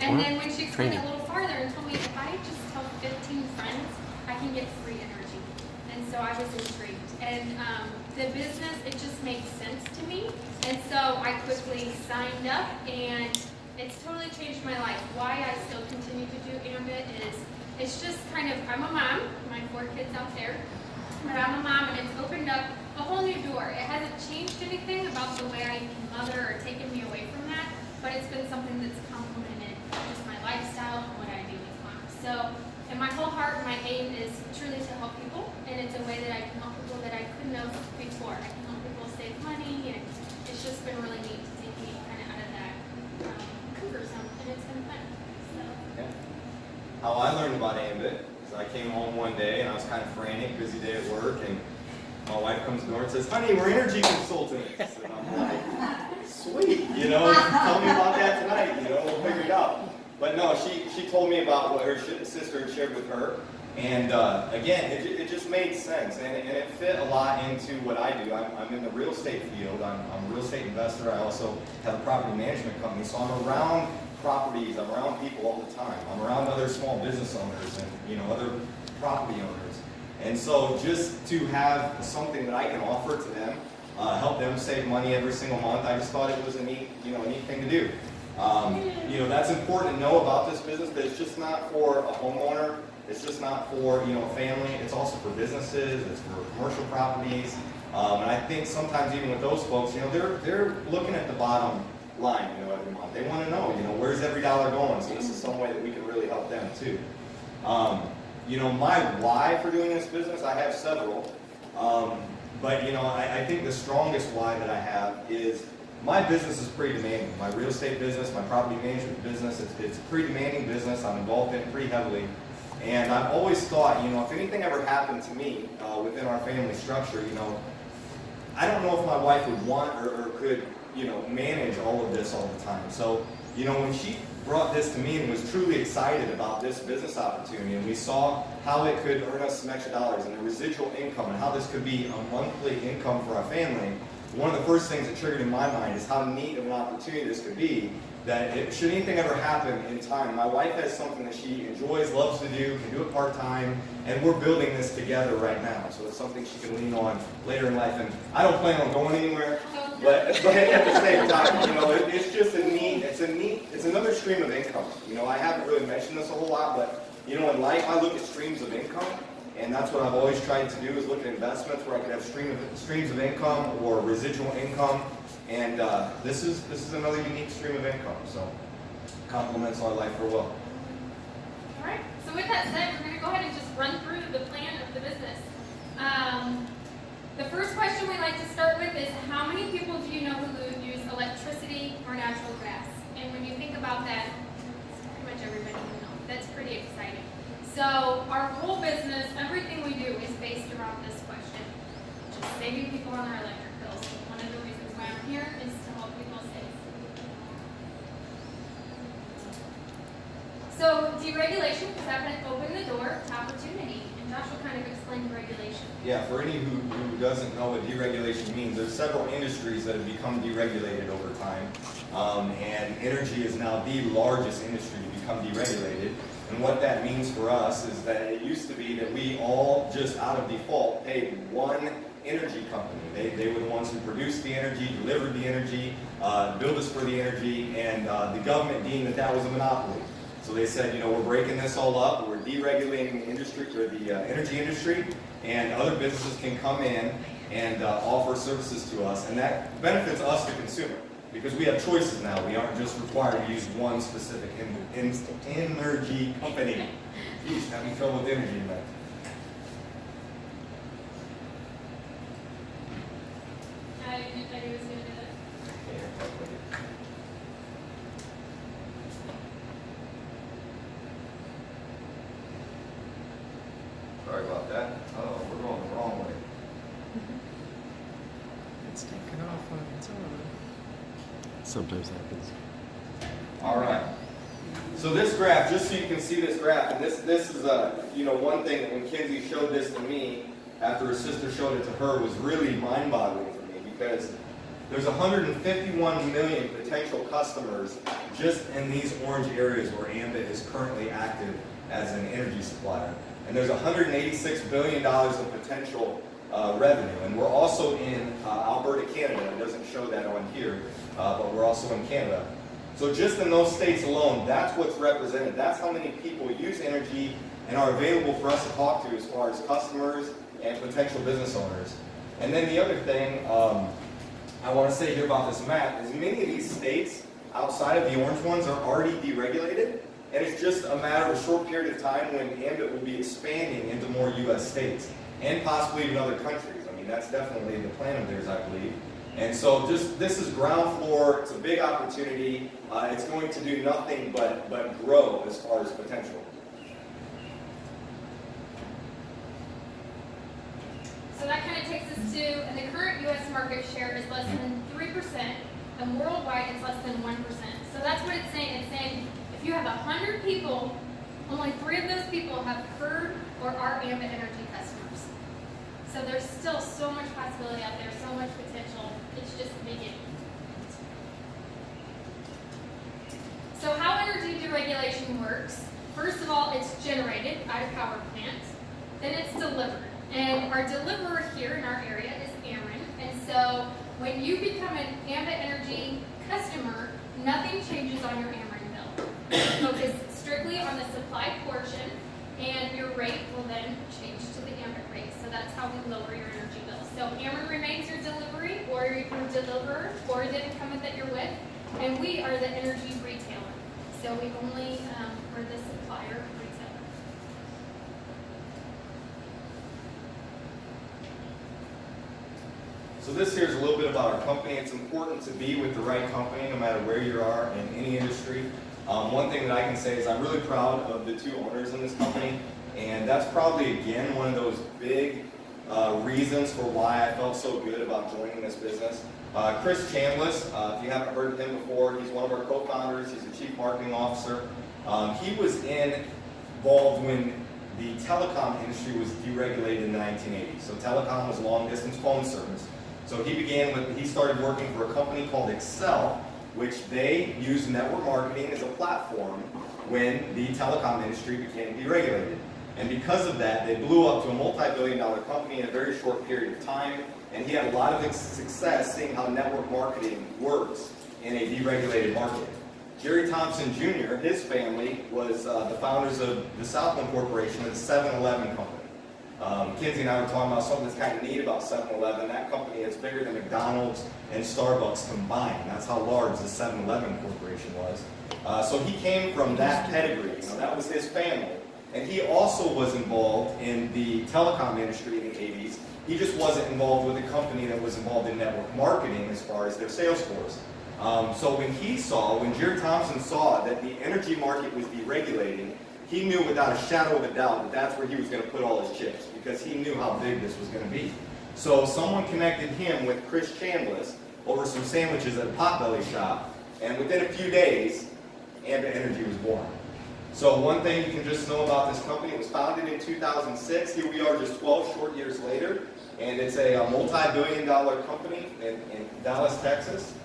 And then when she explained it a little farther and told me if I just tell 15 friends, I can get free energy. And so I was intrigued. And the business, it just made sense to me. And so I quickly signed up, and it's totally changed my life. Why I still continue to do Ambit is, it's just kind of, I'm a mom, my 4 kids out there, but I'm a mom, and it's opened up a whole new door. It hasn't changed anything about the way I can mother or taken me away from that, but it's been something that's complemented just my lifestyle and what I do with moms. So, and my whole heart, my aim is truly to help people, and it's a way that I can help people that I couldn't have before. I can help people save money, and it's just been really neat to take me kind of out of that comfort zone, and it's been fun. So. Yeah. How I learned about Ambit is I came home one day and I was kind of frantic, busy day at work, and my wife comes to the door and says, "Honey, we're energy consultants." And I'm like, "Sweet, you know, tell me about that tonight, you know, we'll figure it out." But no, she told me about what her sister had shared with her, and again, it just made sense, and it fit a lot into what I do. I'm in the real estate field. I'm a real estate investor. I also have a property management company, so I'm around properties. I'm around people all the time. I'm around other small business owners and, you know, other property owners. And so just to have something that I can offer to them, help them save money every single month, I just thought it was a neat thing to do. You know, that's important to know about this business, that it's just not for a homeowner. It's just not for, you know, a family. It's also for businesses. It's for commercial properties. And I think sometimes even with those folks, you know, they're looking at the bottom line, you know, every month. They want to know, you know, where's every dollar going? So this is some way that we can really help them too. You know, my why for doing this business, I have several. But, you know, I think the strongest why that I have is my business is pretty demanding. My real estate business, my property management business, it's a pretty demanding business. I'm involved in it pretty heavily. And I've always thought, you know, if anything ever happened to me within our family structure, you know, I don't know if my wife would want or could, you know, manage all of this all the time. So, you know, when she brought this to me and was truly excited about this business opportunity, and we saw how it could earn us some extra dollars and the residual income and how this could be a monthly income for our family, one of the first things that triggered in my mind is how neat of an opportunity this could be, that should anything ever happen in time, my wife has something that she enjoys, loves to do, can do it part-time, and we're building this together right now. So it's something she can lean on later in life. And I don't plan on going anywhere, but at the same time, you know, it's just it's another stream of income. You know, I haven't really mentioned this a whole lot, but, you know, in life I look at streams of income. And that's what I've always tried to do, is look at investments where I could have streams of income or residual income. And this is another unique stream of income, so complements our life real well. All right. So with that said, we're going to go ahead and just run through the plan of the business. The first question we like to start with is, how many people do you know who use electricity or natural gas? And when you think about that, it's pretty much everybody you know. That's pretty exciting. So our whole business, everything we do is based around this question, just saving people on their electric bills. One of the reasons why I'm here is to help people save. So deregulation, because that can open the door to opportunity. And Josh will kind of explain deregulation. Yeah, for any who doesn't know what deregulation means, there's several industries that have become deregulated over time. And energy is now the largest industry to become deregulated. And what that means for us is that it used to be that we all just out of default paid one energy company. They were the ones who produced the energy, delivered the energy, billed us for the energy, and the government deemed that that was a monopoly. So they said, you know, we're breaking this all up, we're deregulating the industry, or the energy industry, and other businesses can come in and offer services to us, and that benefits us, the consumer. Because we have choices now. We aren't just required to use one specific energy company. Jeez, having trouble with energy tonight. I knew he was going to do that. Sorry about that. Oh, we're going the wrong way. It's taken off on its own. Sometimes happens. All right. So this graph, just so you can see this graph, and this is you know, one thing that when Kinsey showed this to me after her sister showed it to her was really mind-boggling for me, because There's 151 million potential customers just in these orange areas where Ambit is currently active as an energy supplier. And there's $186 billion of potential revenue. And we're also in Alberta, Canada. It doesn't show that on here, but we're also in Canada. So just in those states alone, that's what's represented. That's how many people use energy and are available for us to talk to as far as customers and potential business owners. And then the other thing I want to say here about this map is many of these states outside of the orange ones are already deregulated, and it's just a matter of a short period of time when Ambit will be expanding into more U.S. states and possibly even other countries. I mean, that's definitely the plan of theirs, I believe. And so this is ground floor. It's a big opportunity. It's going to do nothing but grow as far as potential. So that kind of takes us to, and the current U.S. market share is less than 3%, and worldwide it's less than 1%. So that's what it's saying. It's saying if you have 100 people, only 3 of those people have heard or are Ambit Energy customers. So there's still so much possibility out there, so much potential. It's just the beginning. So how energy deregulation works, first of all, it's generated at a power plant, then it's delivered. And our deliverer here in our area is Ameren. And so when you become an Ambit Energy customer, nothing changes on your Ameren bill. Focus strictly on the supply portion, and your rate will then change to the Ambit rate. So that's how we lower your energy bill. So Ameren remains your delivery, or your deliverer, or the incumbent that you're with, and we are the energy retailer. So we only are the supplier retailer. So this here is a little bit about our company. It's important to be with the right company no matter where you are in any industry. One thing that I can say is I'm really proud of the 2 owners in this company, and that's probably, again, one of those big reasons for why I felt so good about joining this business. Chris Chambliss, if you haven't heard of him before, he's one of our co-founders. He's the Chief Marketing Officer. He was involved when the telecom industry was deregulated in the 1980s. So telecom was long-distance phone service. So he started working for a company called Excel, which they used network marketing as a platform when the telecom industry became deregulated. And because of that, they blew up to a multi-billion-dollar company in a very short period of time. And he had a lot of success seeing how network marketing works in a deregulated market. Jerry Thompson Jr., his family, was the founders of the Southland Corporation, the 7-Eleven company. Kinsey and I were talking about something that's kind of neat about 7-Eleven. That company is bigger than McDonald's and Starbucks combined. That's how large the 7-Eleven Corporation was. So he came from that pedigree. That was his family. And he also was involved in the telecom industry in the 80s. He just wasn't involved with a company that was involved in network marketing as far as their sales force. So when Jerry Thompson saw that the energy market was deregulating, he knew without a shadow of a doubt that that's where he was going to put all his chips, because he knew how big this was going to be. So someone connected him with Chris Chambliss over some sandwiches at a Potbelly shop, and within a few days, Ambit Energy was born. So one thing you can just know about this company, it was founded in 2006. Here we are just 12 short years later, and it's a multi-billion-dollar company in Dallas, Texas.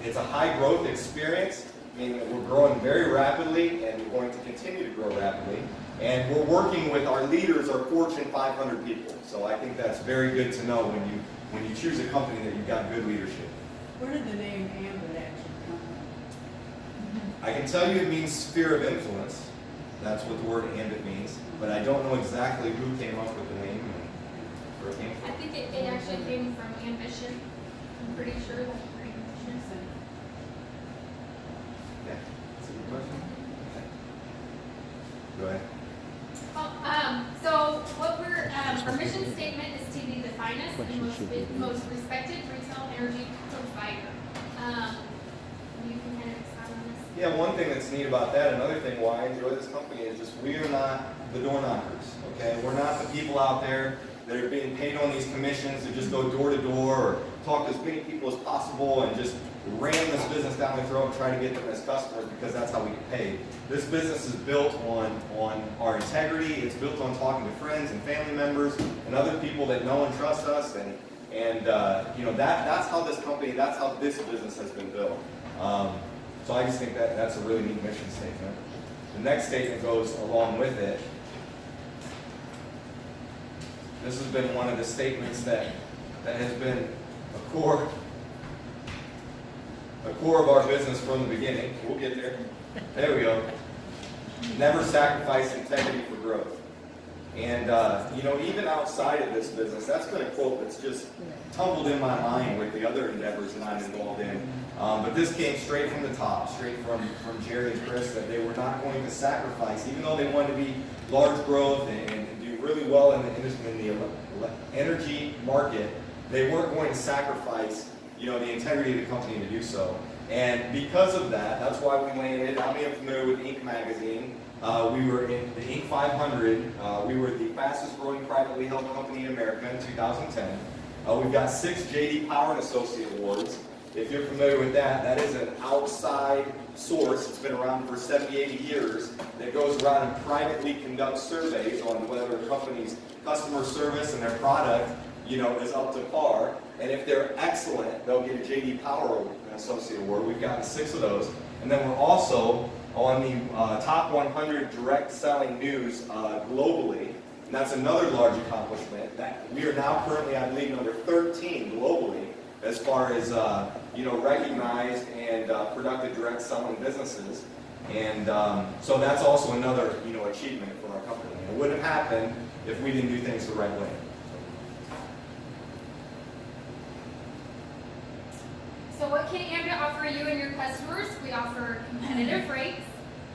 It's a high-growth experience. I mean, we're growing very rapidly, and we're going to continue to grow rapidly. And we're working with our leaders, our Fortune 500 people. So I think that's very good to know when you choose a company that you've got good leadership. Where did the name Ambit actually come from? I can tell you it means sphere of influence. That's what the word Ambit means. But I don't know exactly who came up with the name and where it came from. I think it actually came from ambition. I'm pretty sure that's where ambition. Yeah, that's a good question. Okay. Go ahead. Well, so what our mission statement is to be the finest and most respected retail energy provider. You can kind of expand on this? Yeah, one thing that's neat about that, another thing why I enjoy this company is just we are not the door knockers, okay? We're not the people out there that are being paid on these commissions to just go door to door or talk to as many people as possible and just ram this business down their throat and try to get them as customers because that's how we get paid. This business is built on our integrity. It's built on talking to friends and family members and other people that know and trust us. And And that's how this company, that's how this business has been built. So I just think that that's a really neat mission statement. The next statement goes along with it. This has been one of the statements that has been a core of our business from the beginning. We'll get there. There we go. Never sacrifice integrity for growth. And even outside of this business, that's been a quote that's just tumbled in my mind with the other endeavors that I'm involved in. But this came straight from the top, straight from Jerry and Chris, that they were not going to sacrifice, even though they wanted to be large growth and do really well in the energy market. They weren't going to sacrifice, the integrity of the company to do so. And because of that, that's why we landed. How many are familiar with Inc. magazine? We were in the Inc. 500. We were the fastest growing privately held company in America in 2010. We've got 6 J.D. Power and Associate Awards. If you're familiar with that, that is an outside source. It's been around for 70, 80 years that goes around and privately conducts surveys on whether a company's customer service and their product, is up to par. And if they're excellent, they'll get a J.D. Power and Associate Award. We've gotten 6 of those. And then we're also on the top 100 direct selling news globally. And that's another large accomplishment. That we are now currently, I believe, number 13 globally as far as recognized and productive direct selling businesses. And so that's also another achievement for our company. It wouldn't have happened if we didn't do things the right way. So what can Ambit offer you and your customers? We offer competitive rates,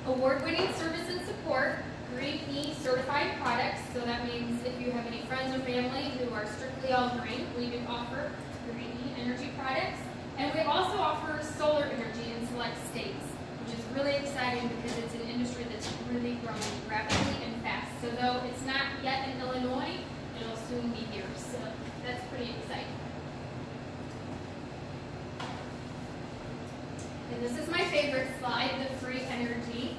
award-winning service and support, Green E certified products. So that means if you have any friends or family who are strictly all green, we do offer Green E energy products. And we also offer solar energy in select states, which is really exciting because it's an industry that's really growing rapidly and fast. So though it's not yet in Illinois, it'll soon be here. So that's pretty exciting. And this is my favorite slide, the free energy.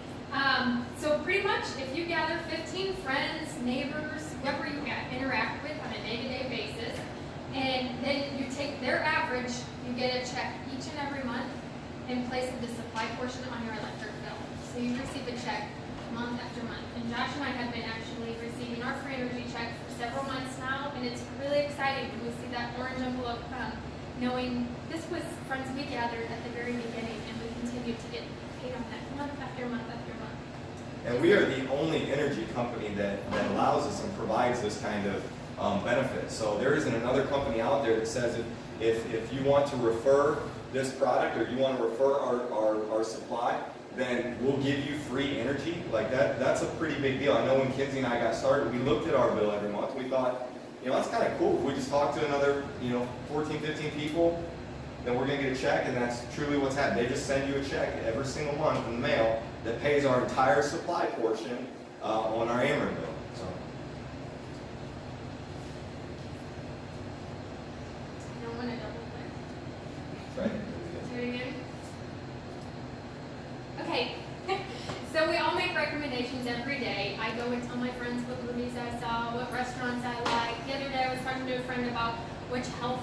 So pretty much if you gather 15 friends, neighbors, whoever you interact with on a day-to-day basis, and then you take their average, you get a check each and every month in place of the supply portion on your electric bill. So you receive a check month after month. And Josh and I have been actually receiving our free energy check for several months now, and it's really exciting when we see that orange envelope come, knowing this was friends we gathered at the very beginning, and we continue to get paid on that month after month after month. And we are the only energy company that allows us and provides this kind of benefit. So there isn't another company out there that says if you want to refer this product or you want to refer our supply, then we'll give you free energy. Like that's a pretty big deal. I know when Kinsey and I got started, we looked at our bill every month. We thought, that's kind of cool. If we just talk to another, 14, 15 people, then we're going to get a check, and that's truly what's happened. They just send you a check every single month in the mail that pays our entire supply portion on our Ameren bill. So. I don't want to double click. Right. Do it again. Okay. So we all make recommendations every day. I go and tell my friends what movies I saw, what restaurants I like. The other day I was talking to a friend about which health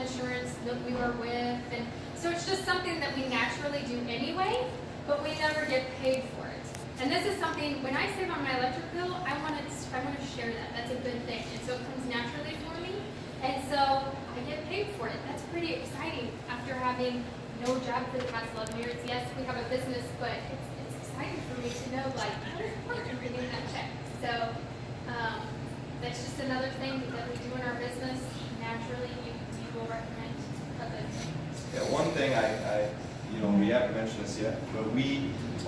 insurance that we were with, and so it's just something that we naturally do anyway, but we never get paid for it. And this is something, when I save on my electric bill, I want to share that. That's a good thing, and so it comes naturally for me, and so I get paid for it. That's pretty exciting after having no job for the past 11 years. Yes, we have a business, but it's exciting for me to know, like, what is work and getting that check. So that's just another thing that we do in our business. Naturally, you will recommend a business. Yeah, one thing we haven't mentioned this yet, but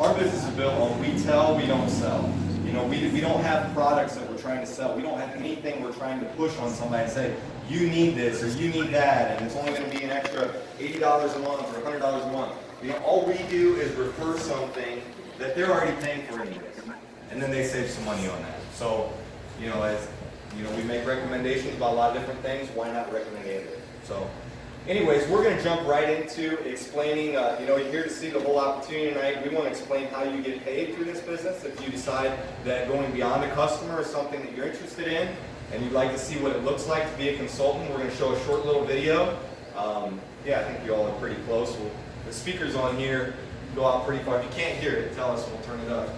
our business is built on we tell, we don't sell. We don't have products that we're trying to sell. We don't have anything we're trying to push on somebody and say, you need this or you need that, and it's only going to be an extra $80 a month or $100 a month. All we do is refer something that they're already paying for anyways, and then they save some money on that. So, we make recommendations about a lot of different things. Why not recommend Ambit? So, anyways, we're going to jump right into explaining. You're here to see the whole opportunity tonight. We want to explain how you get paid through this business. If you decide that going beyond a customer is something that you're interested in, and you'd like to see what it looks like to be a consultant, we're going to show a short little video. Yeah, I think you all are pretty close. The speakers on here go out pretty far. If you can't hear it, tell us, we'll turn it up.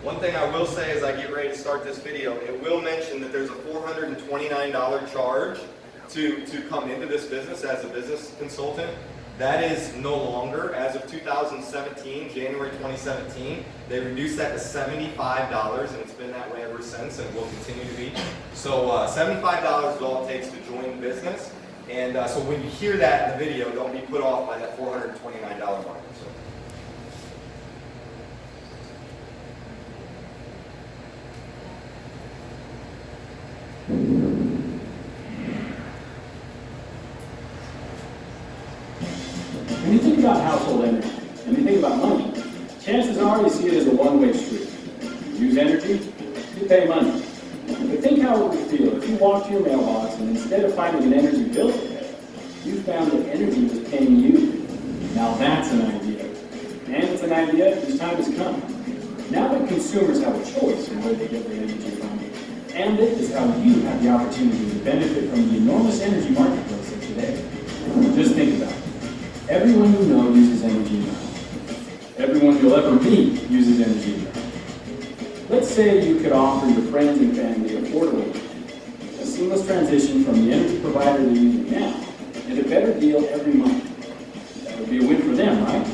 One thing I will say as I get ready to start this video, it will mention that there's a $429 charge to come into this business as a business consultant. That is no longer, as of 2017, January 2017, they reduced that to $75, and it's been that way ever since, and will continue to be. So $75 is all it takes to join the business, and so when you hear that in the video, don't be put off by that $429 mark. So. When you think about household energy, and you think about money, chances are you see it as a one-way street. You use energy, you pay money. But think how it would feel if you walked to your mailbox and instead of finding an energy bill to pay, you found that energy was paying you. Now that's an idea. And it's an idea whose time has come. Now that consumers have a choice in where they get their energy from, Ambit is how you have the opportunity to benefit from the enormous energy marketplace of today. Just think about it. Everyone you know uses energy now. Everyone you'll ever meet uses energy now. Let's say you could offer your friends and family affordable energy, a seamless transition from the energy provider they're using now, and a better deal every month. That would be a win for them, right?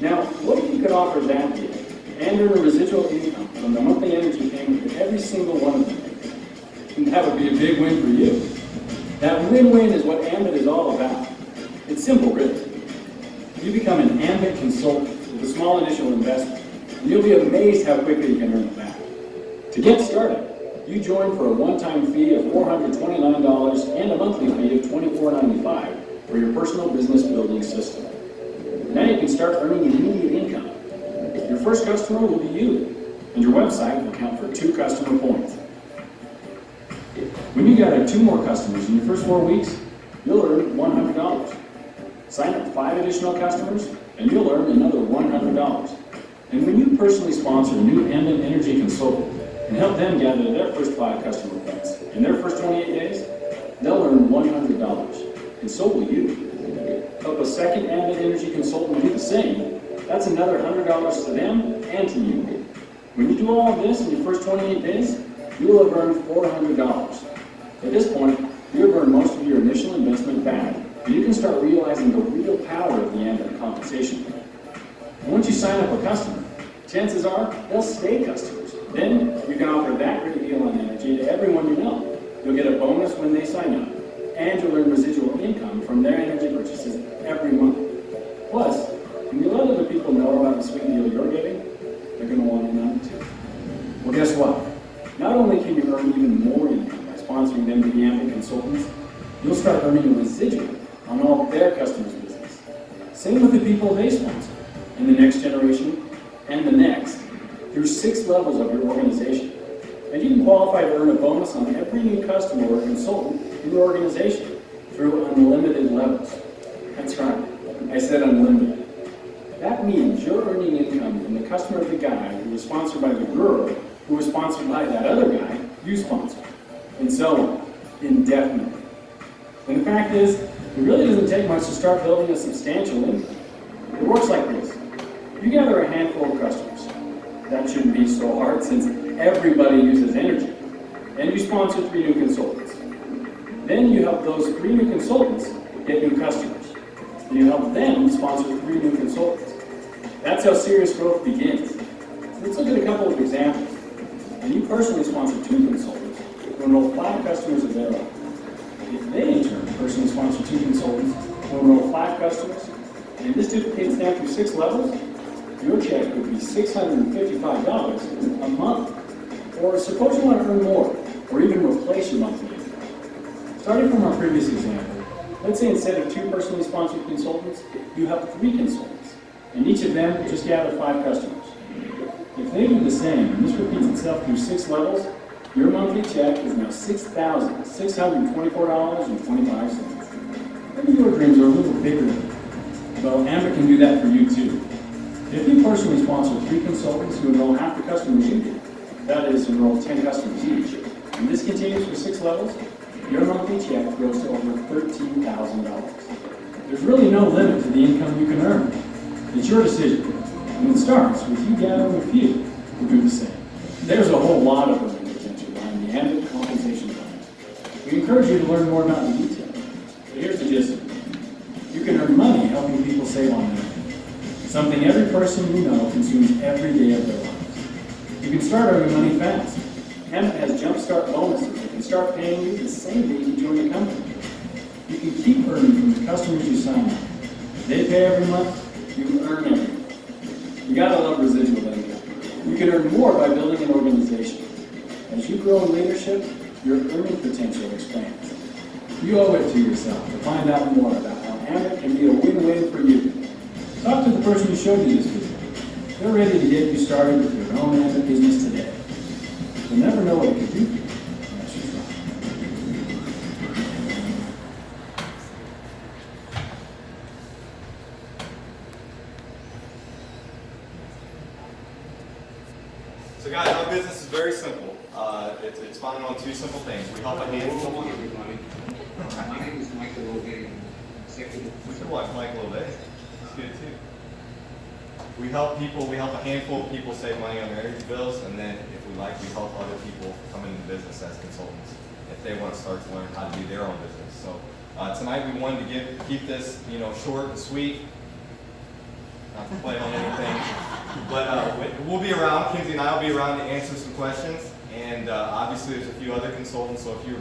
Now, what if you could offer that deal and earn a residual income from the monthly energy payment for every single one of them? And that would be a big win for you. That win-win is what Ambit is all about. It's simple, really. You become an Ambit consultant with a small initial investment, and you'll be amazed how quickly you can earn it back. To get started, you join for a one-time fee of $429 and a monthly fee of $24.95 for your personal business building system. Now you can start earning immediate income. Your first customer will be you, and your website will count for 2 customer points. When you gather 2 more customers in your first 4 weeks, you'll earn $100. Sign up 5 additional customers, and you'll earn another $100. And when you personally sponsor a new Ambit energy consultant and help them gather their first 5 customer points in their first 28 days, they'll earn $100, and so will you. Help a second Ambit energy consultant do the same, that's another $100 to them and to you. When you do all of this in your first 28 days, you will have earned $400. At this point, you have earned most of your initial investment back, and you can start realizing the real power of the Ambit compensation plan. And once you sign up a customer, chances are they'll stay customers. Then you can offer that great deal on energy to everyone you know. You'll get a bonus when they sign up, and you'll earn residual income from their energy purchases every month. Plus, when you let other people know about the sweet deal you're getting, they're going to want in on it too. Well, guess what? Not only can you earn even more income by sponsoring them to be Ambit consultants, you'll start earning a residual on all of their customers' business. Same with the people they sponsor, in the next generation and the next, through 6 levels of your organization. And you can qualify to earn a bonus on every new customer or consultant in your organization through unlimited levels. That's right, I said unlimited. That means you're earning income from the customer of the guy who was sponsored by the girl who was sponsored by that other guy you sponsored, and so on, indefinitely. And the fact is, it really doesn't take much to start building a substantial income. It works like this. You gather a handful of customers. That shouldn't be so hard since everybody uses energy. And you sponsor 3 new consultants. Then you help those 3 new consultants get new customers. Then you help them sponsor 3 new consultants. That's how serious growth begins. Let's look at a couple of examples. And you personally sponsor 2 consultants who enroll 5 customers of their own. If they in turn personally sponsor 2 consultants who enroll 5 customers, and this duplicates down through 6 levels, your check would be $655 a month. Or suppose you want to earn more, or even replace your monthly income. Starting from our previous example, let's say instead of 2 personally sponsored consultants, you have 3 consultants, and each of them just gather 5 customers. If they do the same, and this repeats itself through 6 levels, your monthly check is now $6,624.25. Maybe your dreams are a little bigger than that. Well, Ambit can do that for you too. If you personally sponsor 3 consultants who enroll half the customers you do, That is, enroll 10 customers each. And this continues for 6 levels. Your monthly check grows to over $13,000. There's really no limit to the income you can earn. It's your decision. And it starts with you gathering a few who do the same. There's a whole lot of earning potential behind the Ambit compensation plan. We encourage you to learn more about the details. But here's the gist of it. You can earn money helping people save on energy. Something every person you know consumes every day of their lives. You can start earning money fast. Ambit has jumpstart bonuses that can start paying you the same day you join the company. You can keep earning from the customers you sign up. They pay every month, you earn every month. You gotta love residual income. You can earn more by building an organization. As you grow in leadership, your earning potential expands. You owe it to yourself to find out more about how Ambit can be a win-win for you. Talk to the person who showed you this video. They're ready to get you started with your own Ambit business today. You'll never know what it could do for you unless you try. So guys, our business is very simple. It's founded on 2 simple things. We help a handful. Hello, everybody. My name is Michael O'Day, executive. We should watch Michael O'Day. He's good too. We help a handful of people save money on their energy bills, and then if we like, we help other people come into the business as consultants if they want to start to learn how to do their own business. So tonight we wanted to keep this, short and sweet. Not to play on anything, but we'll be around. Kinsey and I will be around to answer some questions, and obviously there's a few other consultants. So if you're